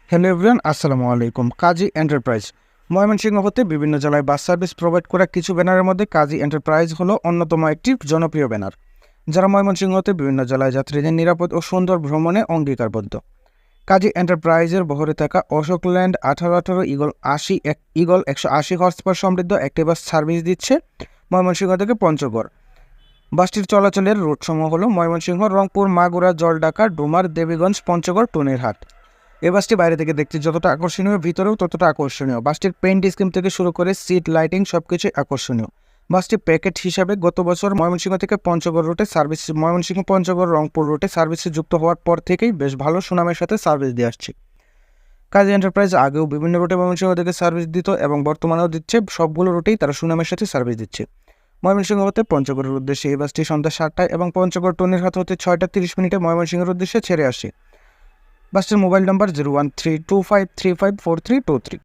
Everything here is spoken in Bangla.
হ্যালো এভরিওয়ান, আসসালামু আলাইকুম। কাজী এন্টারপ্রাইজ ময়মনসিংহ হতে বিভিন্ন জেলায় বাস সার্ভিস প্রোভাইড করা কিছু ব্যানারের মধ্যে কাজী এন্টারপ্রাইজ হলো অন্যতম একটি জনপ্রিয় ব্যানার, যারা ময়মনসিংহ হতে বিভিন্ন জেলায় যাত্রীদের নিরাপদ ও সুন্দর ভ্রমণে অঙ্গীকারবদ্ধ। কাজী এন্টারপ্রাইজের বহরে থাকা Ashok Leyland 1818 Eagle 180 horse power সমৃদ্ধ একটি বাস সার্ভিস দিচ্ছে ময়মনসিংহ থেকে পঞ্চগড়। বাসটির চলাচলের রুটসমূহ হলো ময়মনসিংহ, রংপুর, মাগুরা, জলঢাকা, ডুমার, দেবীগঞ্জ, পঞ্চগড়, টুনিরহাট। এই বাসটি বাইরে থেকে দেখতে যতটা আকর্ষণীয়, ভিতরেও ততটা আকর্ষণীয়। বাসটির পেইন্ট স্কিম থেকে শুরু করে সিট, লাইটিং সবকিছুই আকর্ষণীয়। বাসটি প্যাকেট হিসাবে গত বছর ময়মনসিংহ থেকে পঞ্চগড় রুটে সার্ভিস, ময়মনসিংহ পঞ্চগড় রংপুর রুটে সার্ভিসে যুক্ত হওয়ার পর থেকেই বেশ ভালো সুনামের সাথে সার্ভিস দিয়ে আসছে। কাজী এন্টারপ্রাইজ আগেও বিভিন্ন রুটে ময়মনসিংহ থেকে সার্ভিস দিত এবং বর্তমানেও দিচ্ছে। সবগুলো রুটেই তারা সুনামের সাথে সার্ভিস দিচ্ছে। ময়মনসিংহ হতে পঞ্চগড়ের উদ্দেশ্যে এই বাসটি সন্ধ্যা 7টায় এবং পঞ্চগড় টুনিরহাট হতে 6টা 30 মিনিটে ময়মনসিংহের উদ্দেশ্যে ছেড়ে আসে। বাসটির মোবাইল নাম্বার 0132535432 3।